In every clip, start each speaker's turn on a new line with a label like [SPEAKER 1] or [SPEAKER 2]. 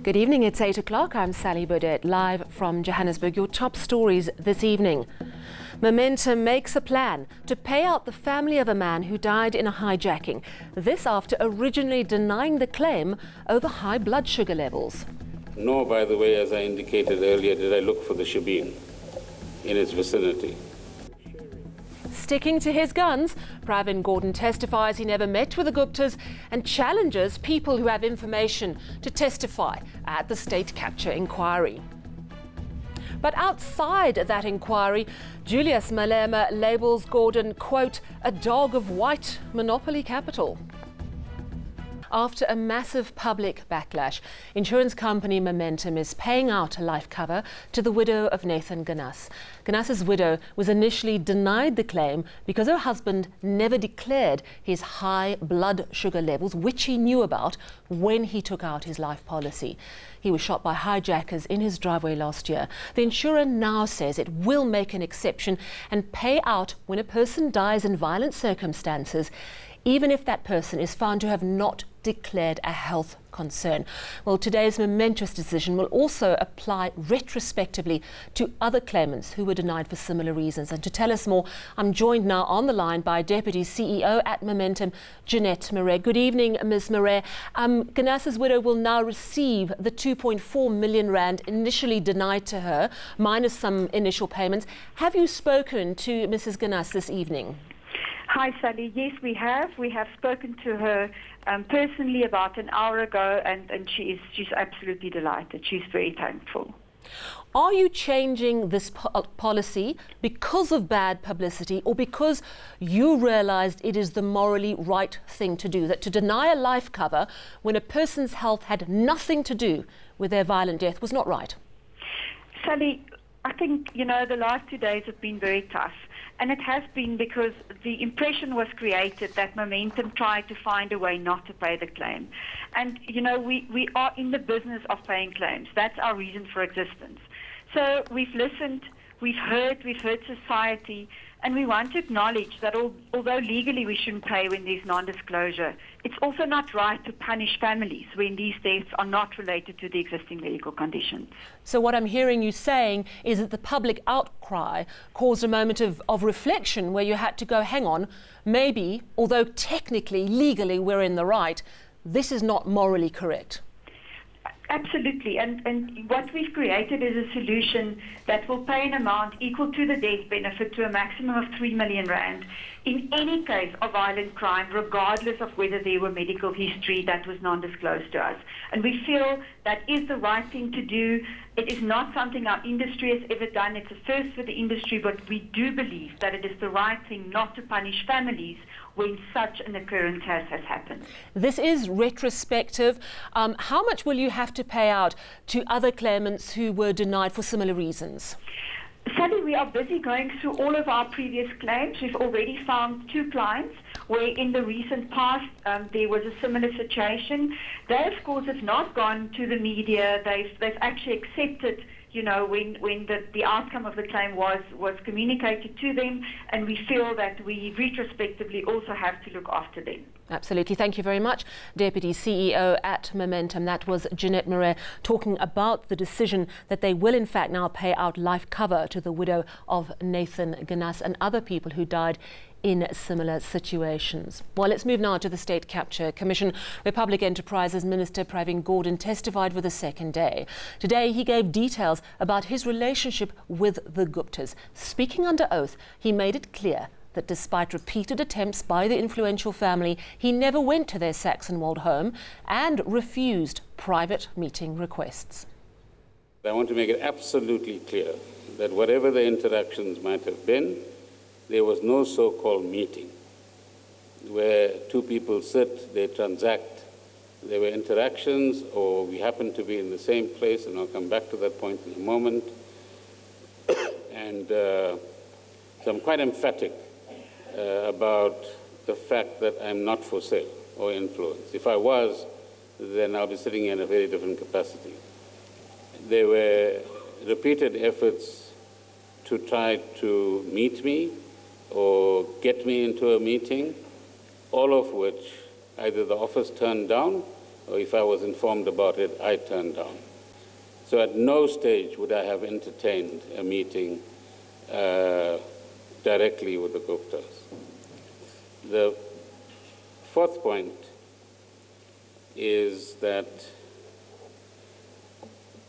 [SPEAKER 1] Good evening, it's 8 o'clock. I'm Sally Burdett, live from Johannesburg. Your top stories this evening. Momentum makes a plan to pay out the family of a man who died in a hijacking. This after originally denying the claim over high blood sugar levels.
[SPEAKER 2] Nor, by the way, as I indicated earlier, did I look for the shebeen in its vicinity.
[SPEAKER 1] Sticking to his guns, Pravin Gordhan testifies he never met with the Guptas and challenges people who have information to testify at the state capture inquiry. But outside that inquiry, Julius Malema labels Gordhan, quote, a dog of white monopoly capital. After a massive public backlash, insurance company Momentum is paying out a life cover to the widow of Nathan Guinness. Guinness's widow was initially denied the claim because her husband never declared his high blood sugar levels, which he knew about when he took out his life policy. He was shot by hijackers in his driveway last year. The insurer now says it will make an exception and pay out when a person dies in violent circumstances, even if that person is found to have not declared a health concern. Well, today's momentous decision will also apply retrospectively to other claimants who were denied for similar reasons. And to tell us more, I'm joined now on the line by Deputy CEO at Momentum, Jeanette Marais. Good evening, Ms. Marais. Guinness's widow will now receive the 2.4 million rand initially denied to her, minus some initial payments. Have you spoken to Mrs. Guinness this evening?
[SPEAKER 3] Hi, Sally. Yes, we have. We have spoken to her personally about an hour ago, and she's absolutely delighted. She's very thankful.
[SPEAKER 1] Are you changing this policy because of bad publicity or because you realized it is the morally right thing to do, that to deny a life cover when a person's health had nothing to do with their violent death was not right?
[SPEAKER 3] Sally, I think, the last 2 days have been very tough. And it has been because the impression was created that Momentum tried to find a way not to pay the claim. And, we are in the business of paying claims. That's our reason for existence. So we've listened, we've heard society, and we want to acknowledge that although legally we shouldn't pay when there's non-disclosure, it's also not right to punish families when these deaths are not related to the existing medical conditions.
[SPEAKER 1] So what I'm hearing you saying is that the public outcry caused a moment of reflection where you had to go, hang on, maybe, although technically, legally we're in the right, this is not morally correct.
[SPEAKER 3] Absolutely, and what we've created is a solution that will pay an amount equal to the death benefit to a maximum of 3 million rand in any case of violent crime, regardless of whether there were medical history that was non-disclosed to us. And we feel that is the right thing to do. It is not something our industry has ever done. It's a first for the industry, but we do believe that it is the right thing not to punish families when such an occurrence has happened.
[SPEAKER 1] This is retrospective. How much will you have to pay out to other claimants who were denied for similar reasons?
[SPEAKER 3] Sadly, we are busy going through all of our previous claims. We've already found 2 clients where in the recent past there was a similar situation. They, of course, have not gone to the media. They've actually accepted when the outcome of the claim was communicated to them, and we feel that we retrospectively also have to look after them.
[SPEAKER 1] Absolutely. Thank you very much, Deputy CEO at Momentum. That was Jeanette Marais talking about the decision that they will in fact now pay out life cover to the widow of Nathan Guinness and other people who died in similar situations. Well, let's move now to the State Capture Commission, where Public Enterprises Minister Pravin Gordhan testified for the second day. Today, he gave details about his relationship with the Guptas. Speaking under oath, he made it clear that despite repeated attempts by the influential family, he never went to their Saxonwold home and refused private meeting requests.
[SPEAKER 2] I want to make it absolutely clear that whatever the interactions might have been, there was no so-called meeting where 2 people sit, they transact. There were interactions, or we happened to be in the same place, and I'll come back to that point in a moment. And so I'm quite emphatic about the fact that I'm not for sale or influence. If I was, then I'll be sitting in a very different capacity. There were repeated efforts to try to meet me or get me into a meeting, all of which either the office turned down or if I was informed about it, I turned down. So at no stage would I have entertained a meeting directly with the Guptas. The fourth point is that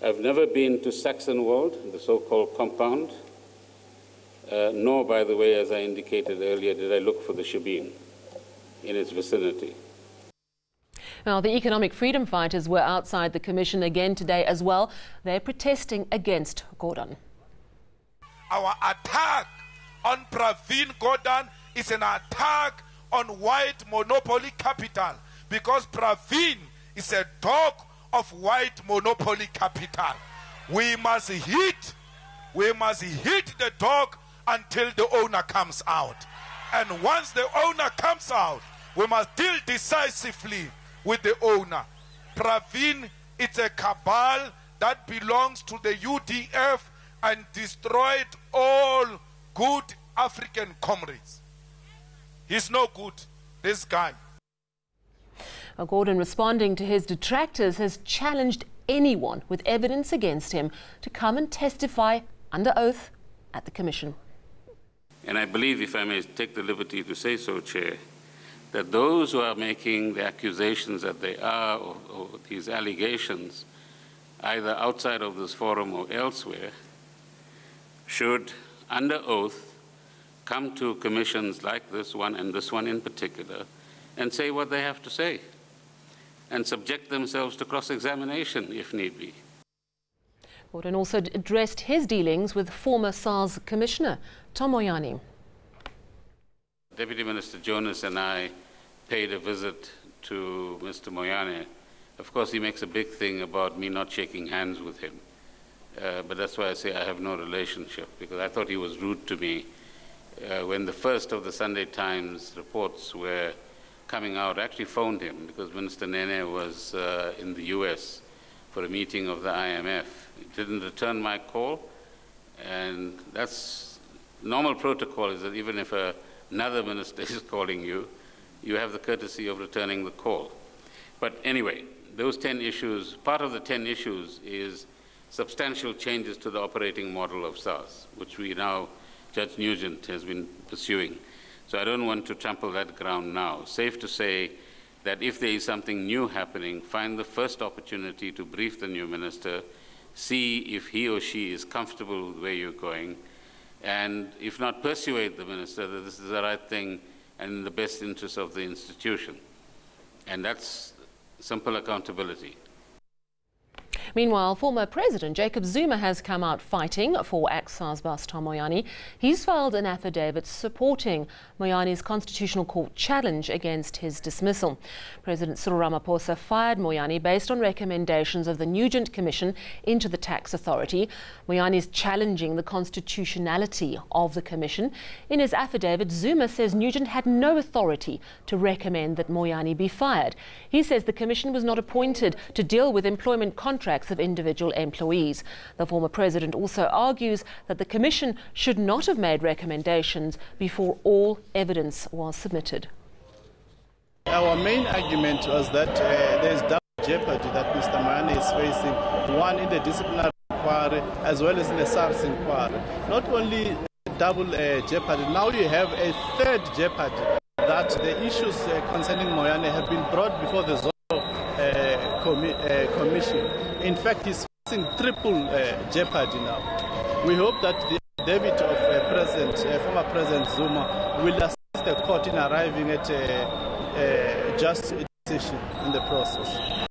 [SPEAKER 2] I've never been to Saxonwold, the so-called compound, nor, by the way, as I indicated earlier, did I look for the shebeen in its vicinity.
[SPEAKER 1] Now, the economic freedom fighters were outside the commission again today as well. They're protesting against Gordhan.
[SPEAKER 4] Our attack on Pravin Gordhan is an attack on white monopoly capital, because Pravin is a dog of white monopoly capital. We must hit the dog until the owner comes out. And once the owner comes out, we must deal decisively with the owner. Pravin is a cabal that belongs to the UDF and destroyed all good African comrades. He's no good, this guy.
[SPEAKER 1] Gordhan, responding to his detractors, has challenged anyone with evidence against him to come and testify under oath at the commission.
[SPEAKER 2] And I believe, if I may take the liberty to say so, Chair, that those who are making the accusations that they are, or these allegations, either outside of this forum or elsewhere, should, under oath, come to commissions like this one, and this one in particular, and say what they have to say, and subject themselves to cross-examination if need be.
[SPEAKER 1] Gordhan also addressed his dealings with former SARS Commissioner Tom Moyane.
[SPEAKER 2] Deputy Minister Jonas and I paid a visit to Mr. Moyane. Of course, he makes a big thing about me not shaking hands with him. But that's why I say I have no relationship, because I thought he was rude to me. When the first of the Sunday Times reports were coming out, I actually phoned him because Minister Nene was in the US for a meeting of the IMF. He didn't return my call, and that's normal protocol, is that even if another minister is calling you, you have the courtesy of returning the call. But anyway, those 10 issues, part of the 10 issues is substantial changes to the operating model of SARS, which we now, Judge Nugent has been pursuing. So I don't want to trample that ground now. Safe to say that if there is something new happening, find the first opportunity to brief the new minister, see if he or she is comfortable with where you're going, and if not, persuade the minister that this is the right thing and in the best interest of the institution. And that's simple accountability.
[SPEAKER 1] Meanwhile, former President Jacob Zuma has come out fighting for ex-SARS boss Tom Moyane. He's filed an affidavit supporting Moyane's Constitutional Court challenge against his dismissal. President Cyril Ramaphosa fired Moyane based on recommendations of the Nugent Commission into the Tax Authority. Moyane is challenging the constitutionality of the commission. In his affidavit, Zuma says Nugent had no authority to recommend that Moyane be fired. He says the commission was not appointed to deal with employment contracts of individual employees. The former president also argues that the commission should not have made recommendations before all evidence was submitted.
[SPEAKER 5] Our main argument was that there is double jeopardy that Mr. Moyane is facing, one in the disciplinary inquiry as well as in the SARS inquiry. Not only double jeopardy, now you have a third jeopardy, that the issues concerning Moyane have been brought before the commission. In fact, he's facing triple jeopardy now. We hope that the affidavit of former President Zuma will assist the court in arriving at a just decision in the process.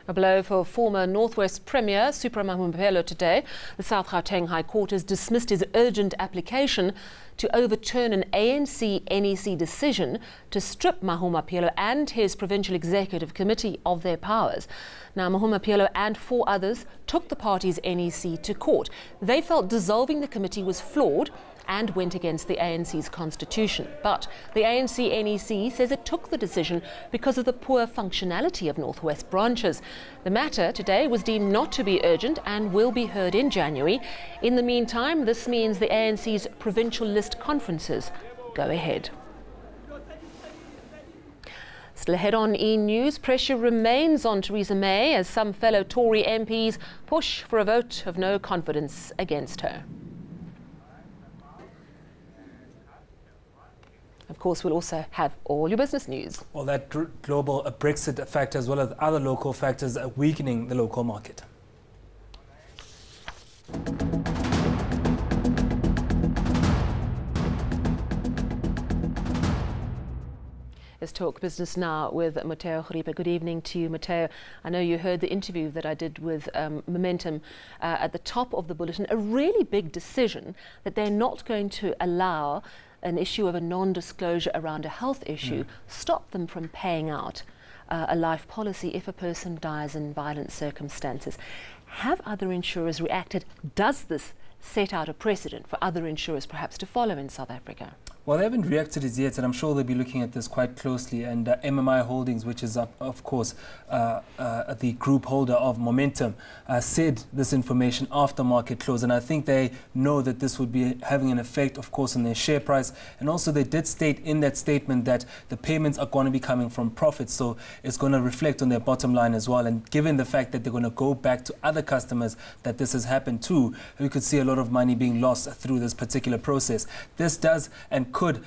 [SPEAKER 1] A blow for former Northwest Premier Supra Mahumapelo today. The South Gauteng High Court has dismissed his urgent application to overturn an ANC-NEC decision to strip Mahumapelo and his Provincial Executive Committee of their powers. Now, Mahumapelo and 4 others took the party's NEC to court. They felt dissolving the committee was flawed and went against the ANC's constitution. But the ANC-NEC says it took the decision because of the poor functionality of Northwest branches. The matter today was deemed not to be urgent and will be heard in January. In the meantime, this means the ANC's provincial list conferences go ahead. Still ahead on eNews, pressure remains on Theresa May as some fellow Tory MPs push for a vote of no confidence against her. Of course, we'll also have all your business news.
[SPEAKER 6] Well, that global Brexit factor as well as other local factors are weakening the local market.
[SPEAKER 1] Let's talk business now with Mateo Garipe. Good evening to you, Mateo. I know you heard the interview that I did with Momentum at the top of the bulletin. A really big decision that they're not going to allow an issue of a non-disclosure around a health issue stop them from paying out a life policy if a person dies in violent circumstances. Have other insurers reacted? Does this set out a precedent for other insurers perhaps to follow in South Africa?
[SPEAKER 6] Well, they haven't reacted as yet, and I'm sure they'll be looking at this quite closely. And MMI Holdings, which is, of course, the group holder of Momentum, said this information after market close. And I think they know that this would be having an effect, of course, on their share price. And also, they did state in that statement that the payments are going to be coming from profits. So it's going to reflect on their bottom line as well. And given the fact that they're going to go back to other customers that this has happened to, we could see a lot of money being lost through this particular process. This does and could,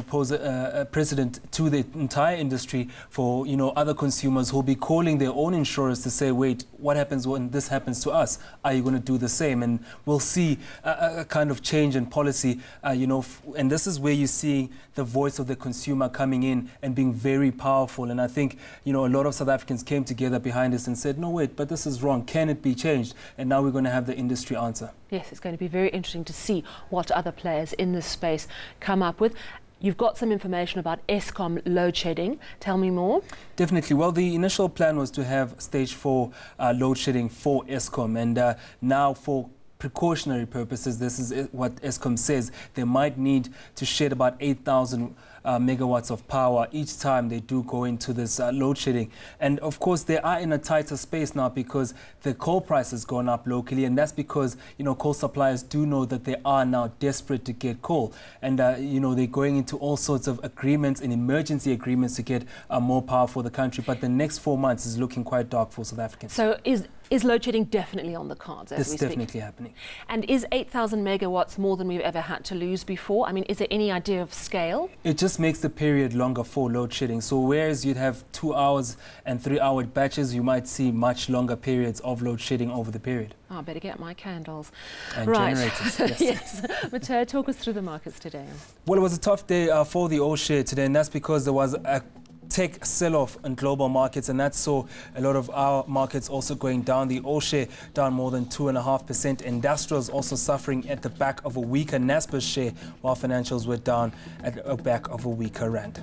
[SPEAKER 6] pose a precedent to the entire industry for, other consumers who'll be calling their own insurers to say, wait, what happens when this happens to us? Are you going to do the same? And we'll see a kind of change in policy, and this is where you see the voice of the consumer coming in and being very powerful. And I think, a lot of South Africans came together behind this and said, no, wait, but this is wrong. Can it be changed? And now we're going to have the industry answer.
[SPEAKER 1] Yes, it's going to be very interesting to see what other players in this space come up with. You've got some information about Eskom load shedding. Tell me more. Definitely.
[SPEAKER 6] Well, the initial plan was to have stage 4 load shedding for Eskom, and now for precautionary purposes, this is what Eskom says, they might need to shed about 8,000 megawatts of power each time they do go into this load shedding. And of course, they are in a tighter space now because the coal price has gone up locally, and that's because, coal suppliers do know that they are now desperate to get coal. And, they're going into all sorts of agreements and emergency agreements to get more power for the country. But the next 4 months is looking quite dark for South Africans.
[SPEAKER 1] So is load shedding definitely on the cards as we speak?
[SPEAKER 6] It's definitely happening.
[SPEAKER 1] And is 8,000 megawatts more than we've ever had to lose before? I mean, is there any idea of scale?
[SPEAKER 6] It just makes the period longer for load shedding. So whereas you'd have 2 hours and 3 hour batches, you might see much longer periods of load shedding over the period.
[SPEAKER 1] Oh, I better get my candles.
[SPEAKER 6] And generators. Yes.
[SPEAKER 1] Yes. Mateo, talk us through the markets today.
[SPEAKER 6] Well, it was a tough day for the all share today, and that's because there was a tech sell-off in global markets, and that saw a lot of our markets also going down. The all share down more than 2.5%. Industrials also suffering at the back of a weaker Naspers share, while financials were down at the back of a weaker rand.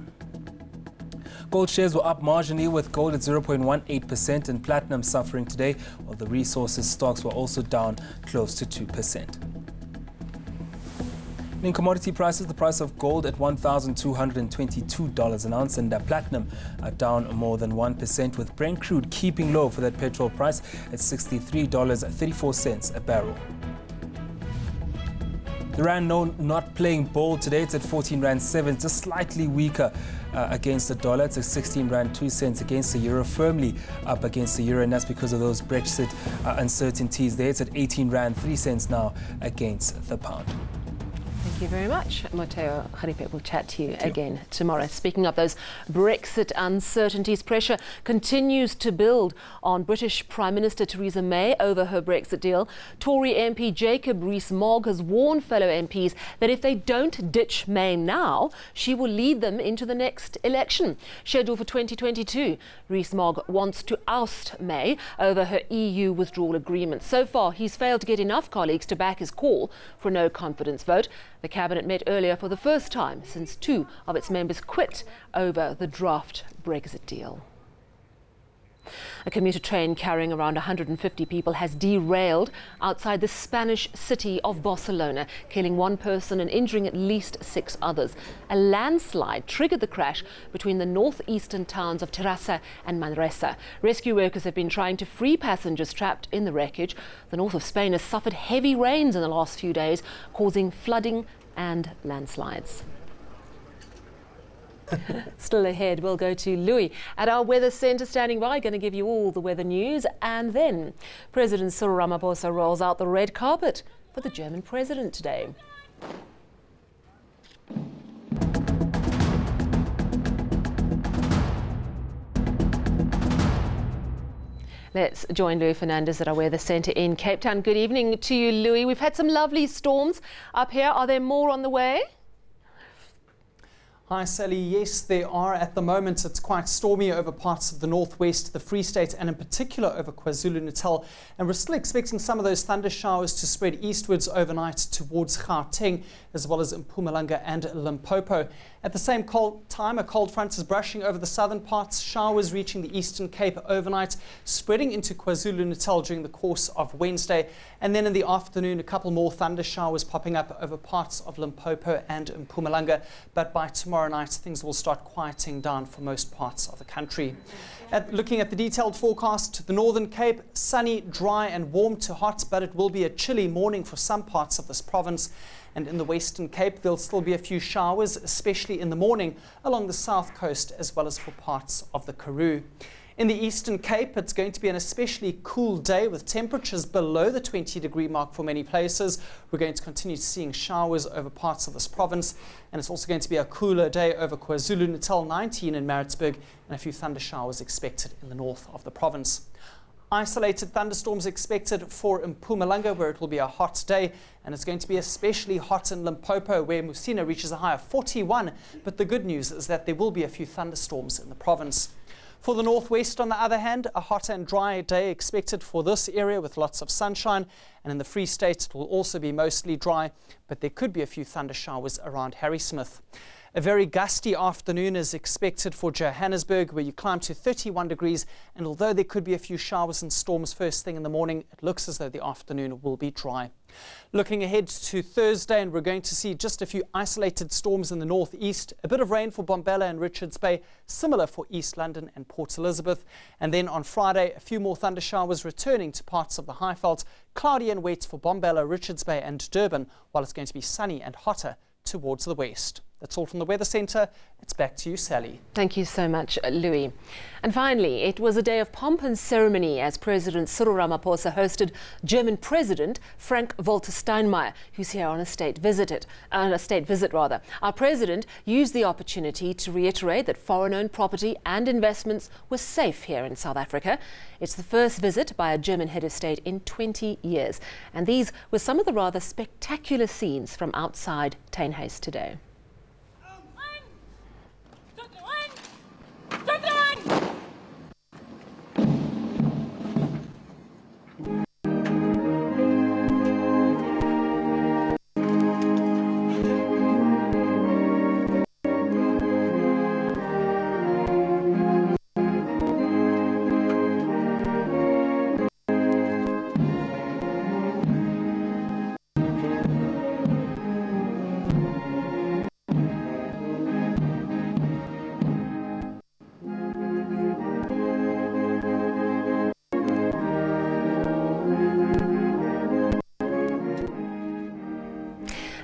[SPEAKER 6] Gold shares were up marginally, with gold at 0.18% and platinum suffering today, while the resources stocks were also down close to 2%. In commodity prices, the price of gold at $1,222 an ounce, and platinum are down more than 1%, with Brent crude keeping low for that petrol price at $63.34 a barrel. The rand not playing bold today. It's at 14 rand 7, just slightly weaker against the dollar. It's at 16 rand 2 cents against the euro, firmly up against the euro, and that's because of those Brexit uncertainties there. It's at 18 rand 3 cents now against the pound.
[SPEAKER 1] Thank you very much, Mateo Garipe. We'll chat to you again tomorrow. Speaking of those Brexit uncertainties, pressure continues to build on British Prime Minister Theresa May over her Brexit deal. Tory MP Jacob Rees-Mogg has warned fellow MPs that if they don't ditch May now, she will lead them into the next election, scheduled for 2022. Rees-Mogg wants to oust May over her EU withdrawal agreement. So far, he's failed to get enough colleagues to back his call for a no-confidence vote. The Cabinet met earlier for the first time since 2 of its members quit over the draft Brexit deal. A commuter train carrying around 150 people has derailed outside the Spanish city of Barcelona, killing 1 person and injuring at least 6 others. A landslide triggered the crash between the northeastern towns of Terrassa and Manresa. Rescue workers have been trying to free passengers trapped in the wreckage. The north of Spain has suffered heavy rains in the last few days, causing flooding and landslides. Still ahead, we'll go to Louis at our weather centre standing by, going to give you all the weather news. And then President Cyril Ramaphosa rolls out the red carpet for the German president today. Let's join Louis Fernandez at our weather centre in Cape Town. Good evening to you, Louis. We've had some lovely storms up here. Are there more on the way?
[SPEAKER 7] Hi Sally, yes there are. At the moment it's quite stormy over parts of the northwest, the Free State and in particular over KwaZulu-Natal, and we're still expecting some of those thunder showers to spread eastwards overnight towards Gauteng as well as Mpumalanga and Limpopo. At the same time, a cold front is brushing over the southern parts, showers reaching the Eastern Cape overnight, spreading into KwaZulu-Natal during the course of Wednesday, and then in the afternoon a couple more thunder showers popping up over parts of Limpopo and Mpumalanga, but by tomorrow night things will start quieting down for most parts of the country. Looking at the detailed forecast, the Northern Cape, sunny, dry and warm to hot, but it will be a chilly morning for some parts of this province. And in the Western Cape, there'll still be a few showers, especially in the morning along the south coast as well as for parts of the Karoo. In the Eastern Cape, it's going to be an especially cool day with temperatures below the 20-degree mark for many places. We're going to continue seeing showers over parts of this province, and it's also going to be a cooler day over KwaZulu-Natal, 19 in Maritzburg, and a few thunder showers expected in the north of the province. Isolated thunderstorms expected for Mpumalanga, where it will be a hot day, and it's going to be especially hot in Limpopo, where Musina reaches a high of 41. But the good news is that there will be a few thunderstorms in the province. For the northwest, on the other hand, a hot and dry day expected for this area with lots of sunshine, and in the Free State it will also be mostly dry, but there could be a few thunder showers around Harrismith. A very gusty afternoon is expected for Johannesburg, where you climb to 31 degrees, and although there could be a few showers and storms first thing in the morning, it looks as though the afternoon will be dry. Looking ahead to Thursday, and we're going to see just a few isolated storms in the northeast, a bit of rain for Bombela and Richards Bay, similar for East London and Port Elizabeth. And then on Friday, a few more thunder showers returning to parts of the Highveld, cloudy and wet for Bombela, Richards Bay and Durban, while it's going to be sunny and hotter towards the west. That's all from the Weather Centre. It's back to you, Sally.
[SPEAKER 1] Thank you so much, Louis. And finally, it was a day of pomp and ceremony as President Cyril Ramaphosa hosted German President Frank-Walter Steinmeier, who's here on a state visit. Our president used the opportunity to reiterate that foreign-owned property and investments were safe here in South Africa. It's the first visit by a German head of state in 20 years. And these were some of the rather spectacular scenes from outside Tynhuis today.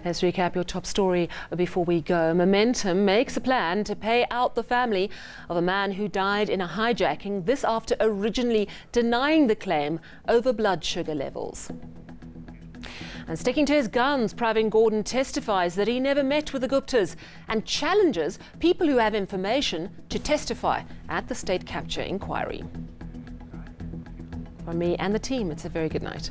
[SPEAKER 1] Let's recap your top story before we go. Momentum makes a plan to pay out the family of a man who died in a hijacking, this after originally denying the claim over blood sugar levels. And sticking to his guns, Pravin Gordhan testifies that he never met with the Guptas and challenges people who have information to testify at the state capture inquiry. From me and the team, it's a very good night.